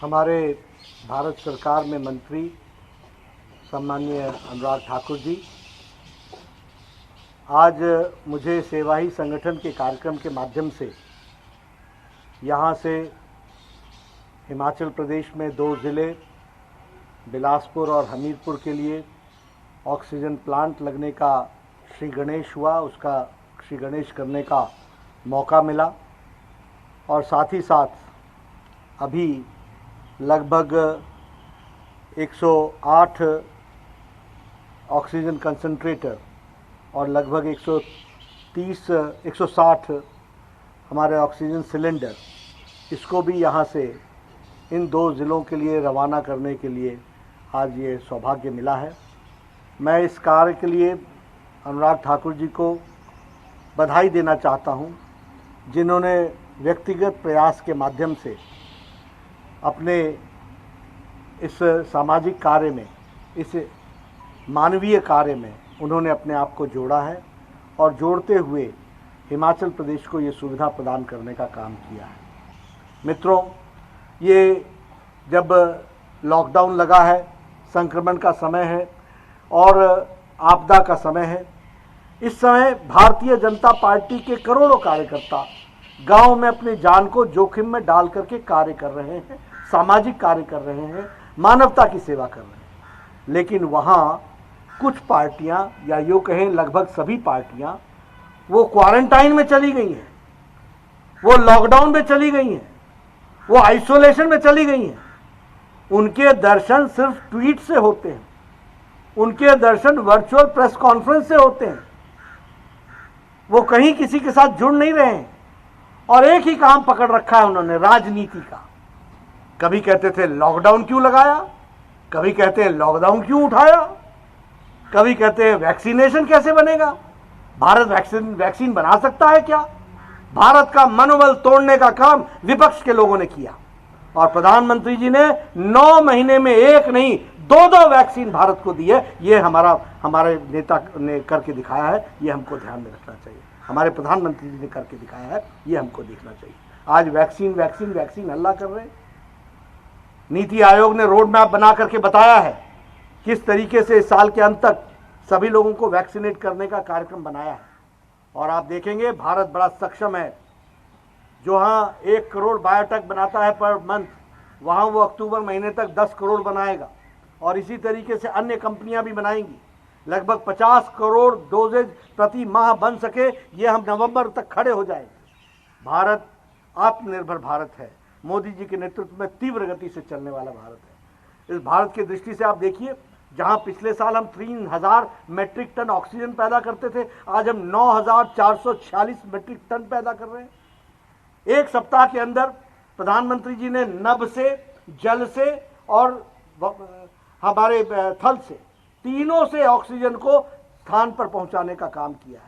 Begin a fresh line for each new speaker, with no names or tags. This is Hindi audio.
हमारे भारत सरकार में मंत्री सम्माननीय अनुराग ठाकुर जी आज मुझे सेवा ही संगठन के कार्यक्रम के माध्यम से यहाँ से हिमाचल प्रदेश में 2 ज़िले बिलासपुर और हमीरपुर के लिए ऑक्सीजन प्लांट लगने का श्री गणेश हुआ, उसका श्री गणेश करने का मौका मिला। और साथ ही साथ अभी लगभग 108 ऑक्सीजन कंसंट्रेटर और लगभग 160 हमारे ऑक्सीजन सिलेंडर, इसको भी यहाँ से इन 2 ज़िलों के लिए रवाना करने के लिए आज ये सौभाग्य मिला है। मैं इस कार्य के लिए अनुराग ठाकुर जी को बधाई देना चाहता हूँ, जिन्होंने व्यक्तिगत प्रयास के माध्यम से अपने इस सामाजिक कार्य में, इस मानवीय कार्य में उन्होंने अपने आप को जोड़ा है और जोड़ते हुए हिमाचल प्रदेश को ये सुविधा प्रदान करने का काम किया है। मित्रों, ये जब लॉकडाउन लगा है, संक्रमण का समय है और आपदा का समय है, इस समय भारतीय जनता पार्टी के करोड़ों कार्यकर्ता गांव में अपनी जान को जोखिम में डाल करके कार्य कर रहे हैं, सामाजिक कार्य कर रहे हैं, मानवता की सेवा कर रहे हैं। लेकिन वहाँ कुछ पार्टियां, या यूँ कहें लगभग सभी पार्टियां, वो क्वारंटाइन में चली गई हैं, वो लॉकडाउन में चली गई हैं, वो आइसोलेशन में चली गई हैं। उनके दर्शन सिर्फ ट्वीट से होते हैं, उनके दर्शन वर्चुअल प्रेस कॉन्फ्रेंस से होते हैं, वो कहीं किसी के साथ जुड़ नहीं रहे हैं। और एक ही काम पकड़ रखा है उन्होंने, राजनीति का। कभी कहते थे लॉकडाउन क्यों लगाया, कभी कहते हैं लॉकडाउन क्यों उठाया, कभी कहते हैं वैक्सीनेशन कैसे बनेगा, भारत वैक्सीन बना सकता है क्या। भारत का मनोबल तोड़ने का काम विपक्ष के लोगों ने किया और प्रधानमंत्री जी ने 9 महीने में 1 नहीं 2 वैक्सीन भारत को दी है। ये हमारे नेता ने करके दिखाया है, ये हमको ध्यान में रखना चाहिए। हमारे प्रधानमंत्री जी ने करके दिखाया है, ये हमको देखना चाहिए। आज वैक्सीन वैक्सीन वैक्सीन हल्ला कर रहे हैं। नीति आयोग ने रोड मैप बना करके बताया है किस तरीके से इस साल के अंत तक सभी लोगों को वैक्सीनेट करने का कार्यक्रम बनाया है। और आप देखेंगे भारत बड़ा सक्षम है। जहाँ 1 करोड़ बायोटेक बनाता है पर मंथ, वहाँ वो अक्टूबर महीने तक 10 करोड़ बनाएगा और इसी तरीके से अन्य कंपनियां भी बनाएंगी। लगभग 50 करोड़ डोजेज प्रति माह बन सके, ये हम नवंबर तक खड़े हो जाएंगे। भारत आत्मनिर्भर भारत है, मोदी जी के नेतृत्व में तीव्र गति से चलने वाला भारत है। इस भारत की दृष्टि से आप देखिए, जहां पिछले साल हम 3000 मेट्रिक टन ऑक्सीजन पैदा करते थे, आज हम 9446 मेट्रिक टन पैदा कर रहे हैं। 1 सप्ताह के अंदर प्रधानमंत्री जी ने नभ से, जल से और हमारे थल से, तीनों से ऑक्सीजन को स्थान पर पहुंचाने का काम किया है।